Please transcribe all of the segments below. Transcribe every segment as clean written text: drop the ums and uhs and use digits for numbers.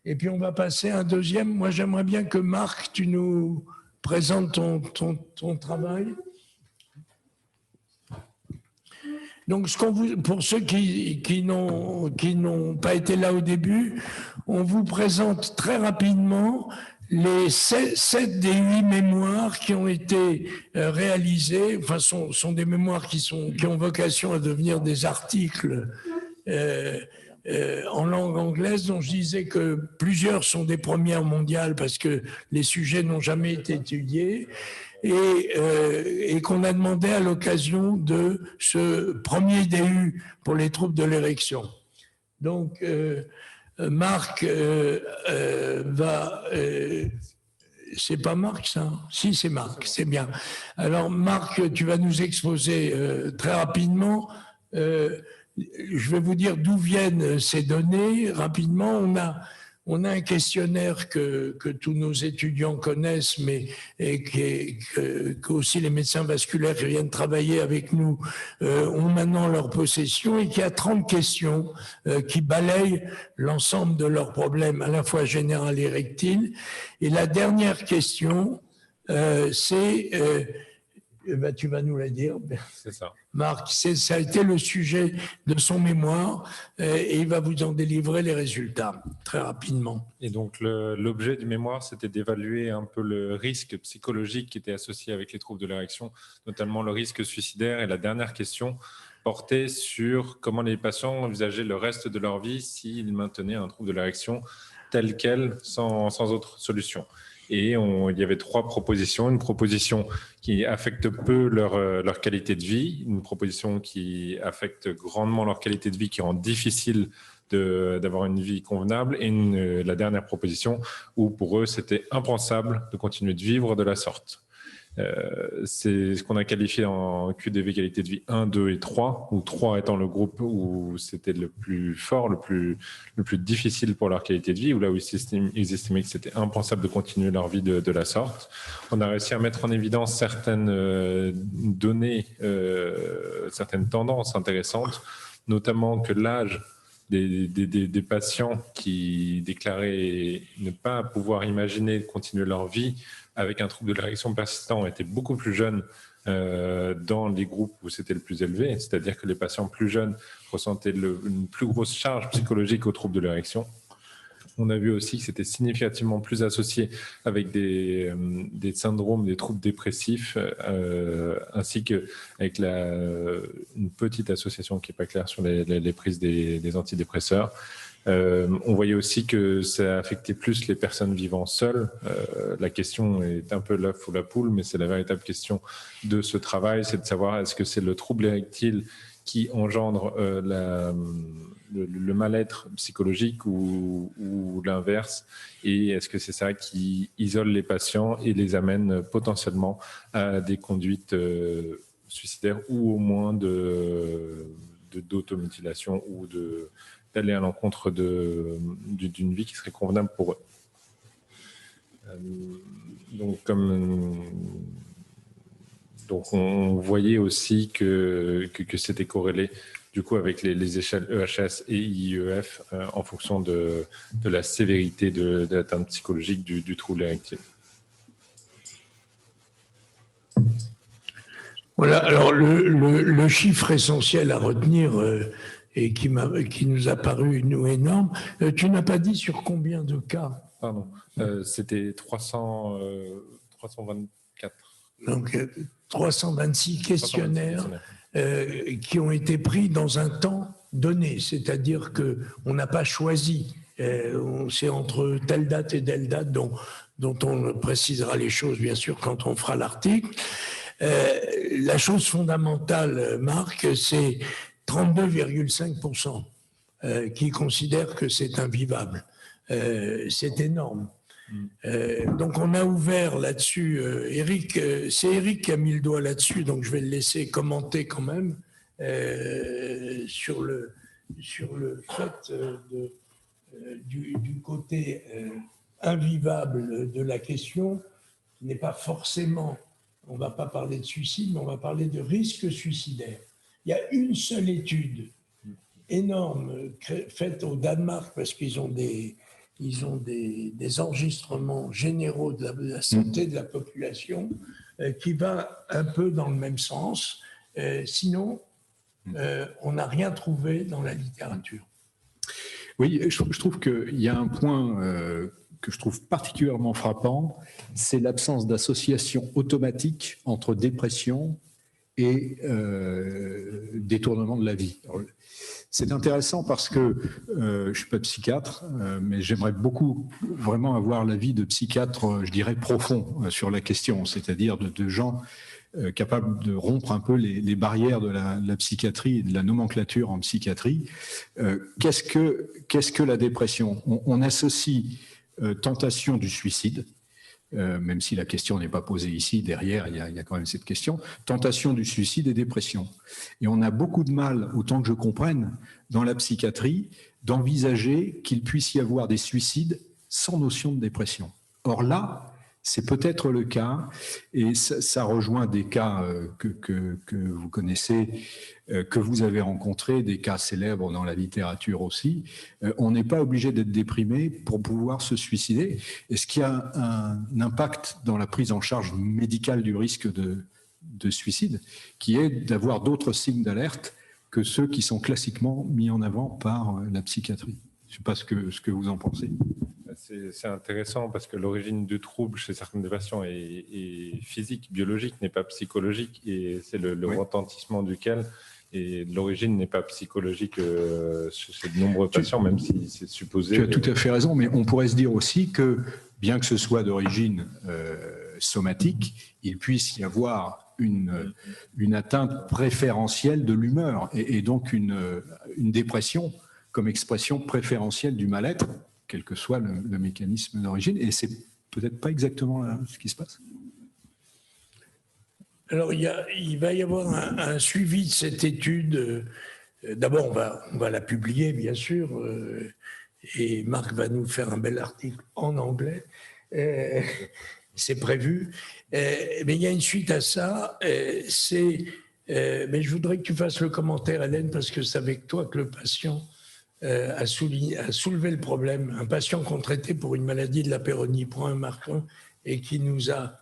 Et puis on va passer à un deuxième. Moi, j'aimerais bien que Marc, tu nous présentes ton travail. Donc, pour ceux qui n'ont pas été là au début, on vous présente très rapidement les 7 des 8 mémoires qui ont été réalisées. Enfin, sont des mémoires qui ont vocation à devenir des articles en langue anglaise, dont je disais que plusieurs sont des premières mondiales parce que les sujets n'ont jamais été étudiés. Et qu'on a demandé à l'occasion de ce premier DU pour les troubles de l'érection. Donc, Marc va... c'est pas Marc, ça? Si, c'est Marc, c'est bien. Alors, Marc, tu vas nous exposer très rapidement. Je vais vous dire d'où viennent ces données. Rapidement, on a un questionnaire que tous nos étudiants connaissent, mais que aussi les médecins vasculaires qui viennent travailler avec nous ont maintenant en leur possession, et qui a 30 questions qui balayent l'ensemble de leurs problèmes, à la fois général et érectile. Et la dernière question, c'est... tu vas nous la dire. C'est ça. Marc, ça a été le sujet de son mémoire et il va vous en délivrer les résultats très rapidement. Et donc, l'objet du mémoire, c'était d'évaluer un peu le risque psychologique qui était associé avec les troubles de l'érection, notamment le risque suicidaire. Et la dernière question portait sur comment les patients envisageaient le reste de leur vie s'ils maintenaient un trouble de l'érection tel quel, sans autre solution. Et il y avait 3 propositions. Une proposition qui affecte peu leur qualité de vie, une proposition qui affecte grandement leur qualité de vie, qui rend difficile d'avoir une vie convenable, et la dernière proposition où pour eux c'était impensable de continuer de vivre de la sorte. C'est ce qu'on a qualifié en QDV qualité de vie 1, 2 et 3, où 3 étant le groupe où c'était le plus fort, le plus difficile pour leur qualité de vie, où là où ils estimaient que c'était impensable de continuer leur vie de la sorte. On a réussi à mettre en évidence certaines données, certaines tendances intéressantes, notamment que l'âge des patients qui déclaraient ne pas pouvoir imaginer continuer leur vie avec un trouble de l'érection persistant étaient beaucoup plus jeunes dans les groupes où c'était le plus élevé, c'est-à-dire que les patients plus jeunes ressentaient une plus grosse charge psychologique au trouble de l'érection. On a vu aussi que c'était significativement plus associé avec des syndromes, des troubles dépressifs, ainsi qu'avec une petite association qui n'est pas claire sur les prises des antidépresseurs. On voyait aussi que ça affectait plus les personnes vivant seules. La question est un peu l'œuf ou la poule, mais c'est la véritable question de ce travail, c'est de savoir est-ce que c'est le trouble érectile qui engendre le mal-être psychologique ou l'inverse, et est-ce que c'est ça qui isole les patients et les amène potentiellement à des conduites suicidaires ou au moins d'automutilation ou d'aller à l'encontre d'une vie qui serait convenable pour eux. Donc on voyait aussi que c'était corrélé du coup avec les échelles EHS et IEF en fonction de la sévérité de l'atteinte psychologique du trouble érectile. Voilà, alors le chiffre essentiel à retenir et qui nous a paru, nous, énorme, tu n'as pas dit sur combien de cas? Pardon, c'était 324. Donc 326 questionnaires qui ont été pris dans un temps donné, c'est-à-dire qu'on n'a pas choisi, c'est entre telle date et telle date dont on précisera les choses bien sûr quand on fera l'article. La chose fondamentale, Marc, c'est 32,5% qui considèrent que c'est invivable. C'est énorme. Donc on a ouvert là-dessus, Eric, c'est Eric qui a mis le doigt là-dessus, donc je vais le laisser commenter quand même sur le fait du côté invivable de la question, qui n'est pas forcément, on ne va pas parler de suicide, mais on va parler de risque suicidaire. Il y a une seule étude énorme faite au Danemark, parce qu'ils ont des ils ont des enregistrements généraux de la santé de la population qui va un peu dans le même sens. Sinon, on n'a rien trouvé dans la littérature. Oui, je trouve qu'il y a un point que je trouve particulièrement frappant, c'est l'absence d'association automatique entre dépression et détournement de la vie. C'est intéressant parce que je ne suis pas psychiatre, mais j'aimerais beaucoup vraiment avoir l'avis de psychiatres, je dirais, profonds sur la question, c'est-à-dire de gens capables de rompre un peu les barrières de la psychiatrie et de la nomenclature en psychiatrie. Qu'est-ce que la dépression ? On associe tentation du suicide, même si la question n'est pas posée ici, derrière, il y a quand même cette question, tentation du suicide et dépression. Et on a beaucoup de mal, autant que je comprenne, dans la psychiatrie, d'envisager qu'il puisse y avoir des suicides sans notion de dépression. Or là, c'est peut-être le cas, et ça rejoint des cas que vous connaissez, que vous avez rencontrés, des cas célèbres dans la littérature aussi. On n'est pas obligé d'être déprimé pour pouvoir se suicider. Est-ce qu'il y a un impact dans la prise en charge médicale du risque de suicide, qui est d'avoir d'autres signes d'alerte que ceux qui sont classiquement mis en avant par la psychiatrie? Je ne sais pas ce que vous en pensez. C'est intéressant parce que l'origine du trouble chez certaines des patients est physique, biologique, n'est pas psychologique, et c'est le retentissement duquel, et l'origine n'est pas psychologique chez de nombreux patients, même si c'est supposé. Tu as tout à fait raison, mais on pourrait se dire aussi que, bien que ce soit d'origine somatique, il puisse y avoir une atteinte préférentielle de l'humeur, et donc une dépression comme expression préférentielle du mal-être, quel que soit le mécanisme d'origine, et c'est peut-être pas exactement ce qui se passe. Alors, il va y avoir un suivi de cette étude. D'abord, on va la publier, bien sûr, et Marc va nous faire un bel article en anglais. C'est prévu. Mais il y a une suite à ça. Mais je voudrais que tu fasses le commentaire, Hélène, parce que c'est avec toi que le patient a soulevé le problème. Un patient qu'on traitait pour une maladie de la Peyronie, prend un marqueur et qui nous a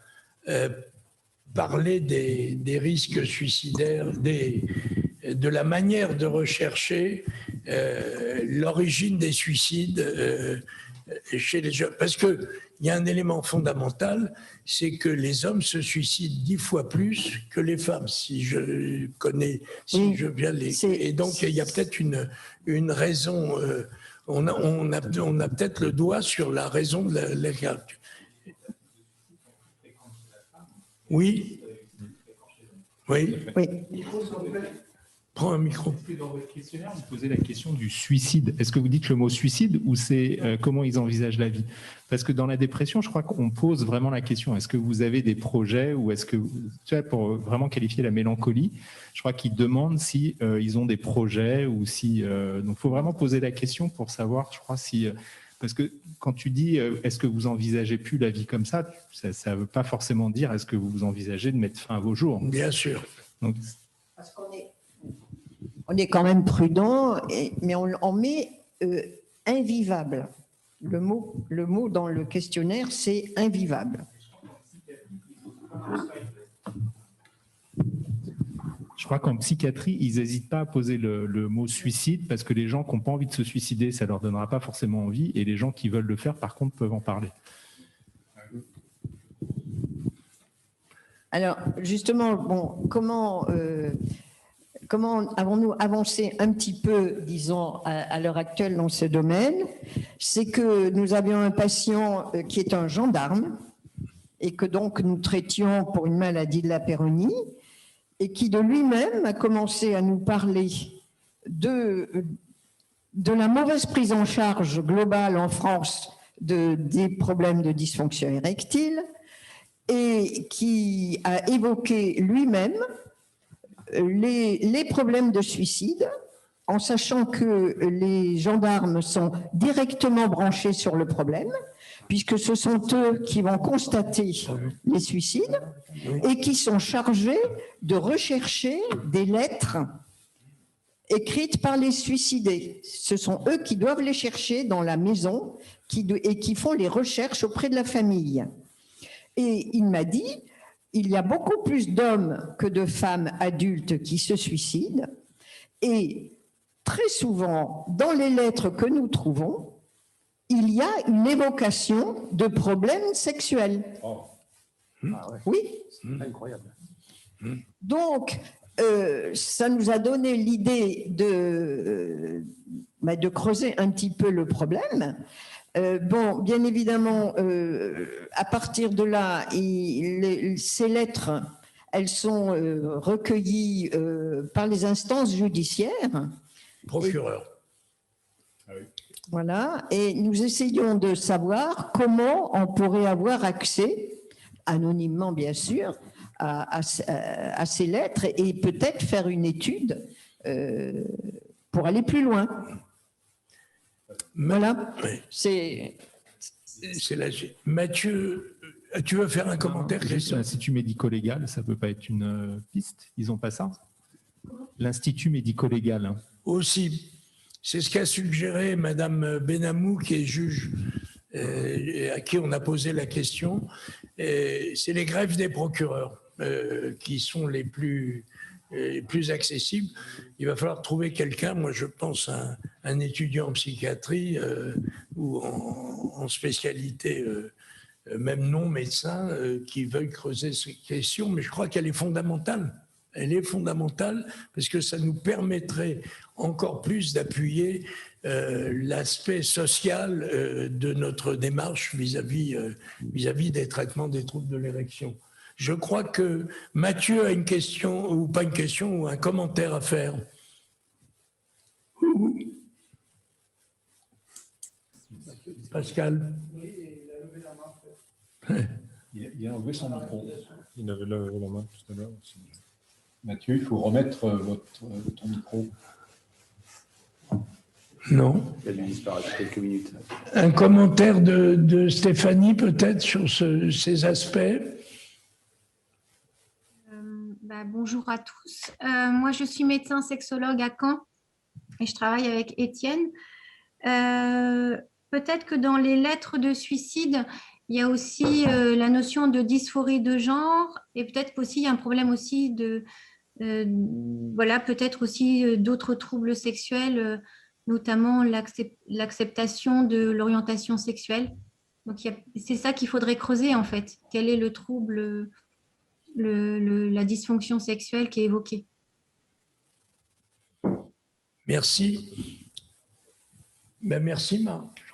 parlé des risques suicidaires, de la manière de rechercher l'origine des suicides chez les jeunes. Parce qu'il y a un élément fondamental, c'est que les hommes se suicident 10 fois plus que les femmes, si je viens les... Et donc, il y a peut-être une raison, on a peut-être le doigt sur la raison de la... Oui. Oui. Oui. Prends un micro. Dans votre questionnaire, vous posez la question du suicide. Est-ce que vous dites le mot suicide ou c'est comment ils envisagent la vie? Parce que dans la dépression, je crois qu'on pose vraiment la question. Est-ce que vous avez des projets ou est-ce que, tu vois, pour vraiment qualifier la mélancolie, je crois qu'ils demandent si ils ont des projets ou si... donc, il faut vraiment poser la question pour savoir, je crois, si... parce que quand tu dis est-ce que vous envisagez plus la vie comme ça ne veut pas forcément dire est-ce que vous envisagez de mettre fin à vos jours. Bien sûr. Donc, parce qu'on est quand même prudent, mais on met invivable. Le mot dans le questionnaire, c'est invivable. Je crois qu'en psychiatrie, ils n'hésitent pas à poser le mot suicide parce que les gens qui n'ont pas envie de se suicider, ça ne leur donnera pas forcément envie, et les gens qui veulent le faire, par contre, peuvent en parler. Alors, justement, bon, comment avons-nous avancé un petit peu, disons, à l'heure actuelle dans ce domaine? C'est que nous avions un patient qui est un gendarme et que donc nous traitions pour une maladie de la Peyronie et qui de lui-même a commencé à nous parler de la mauvaise prise en charge globale en France des problèmes de dysfonction érectile et qui a évoqué lui-même les problèmes de suicide, en sachant que les gendarmes sont directement branchés sur le problème, puisque ce sont eux qui vont constater les suicides et qui sont chargés de rechercher des lettres écrites par les suicidés. Ce sont eux qui doivent les chercher dans la maison et qui font les recherches auprès de la famille. Et il m'a dit, il y a beaucoup plus d'hommes que de femmes adultes qui se suicident. Et très souvent, dans les lettres que nous trouvons, il y a une évocation de problèmes sexuels. Oh. Oui. Incroyable. Donc, ça nous a donné l'idée de creuser un petit peu le problème. Bon, bien évidemment, à partir de là, ces lettres, elles sont recueillies par les instances judiciaires. Procureur. Voilà, et nous essayons de savoir comment on pourrait avoir accès, anonymement bien sûr, à ces lettres et peut-être faire une étude pour aller plus loin. Voilà, Oui. c'est... Mathieu, tu veux faire un commentaire, Juste Christophe? l'Institut médico-légal, ça ne peut pas être une piste? Ils n'ont pas ça? L'Institut médico-légal. Hein. Aussi, c'est ce qu'a suggéré Madame Benamou, qui est juge, à qui on a posé la question. C'est les greffes des procureurs qui sont les plus accessibles. Il va falloir trouver quelqu'un, moi je pense un étudiant en psychiatrie ou en spécialité, même non médecin, qui veuille creuser ces questions, mais je crois qu'elle est fondamentale. Elle est fondamentale parce que ça nous permettrait encore plus d'appuyer l'aspect social de notre démarche vis-à-vis des traitements des troubles de l'érection. Je crois que Mathieu a une question, ou pas une question, ou un commentaire à faire. Pascal. Il a enlevé son micro. Il avait levé la main tout à l'heure. Mathieu, il faut remettre ton micro. Non. Il a dû disparaître quelques minutes. Un commentaire de Stéphanie peut-être sur ces aspects. Bonjour à tous. Moi, je suis médecin sexologue à Caen et je travaille avec Étienne. Peut-être que dans les lettres de suicide, il y a aussi la notion de dysphorie de genre et peut-être qu'aussi il y a un problème aussi de peut-être aussi d'autres troubles sexuels, notamment l'acceptation de l'orientation sexuelle. Donc c'est ça qu'il faudrait creuser en fait. Quel est le trouble, la dysfonction sexuelle qui est évoquée? Merci. Ben merci Marc.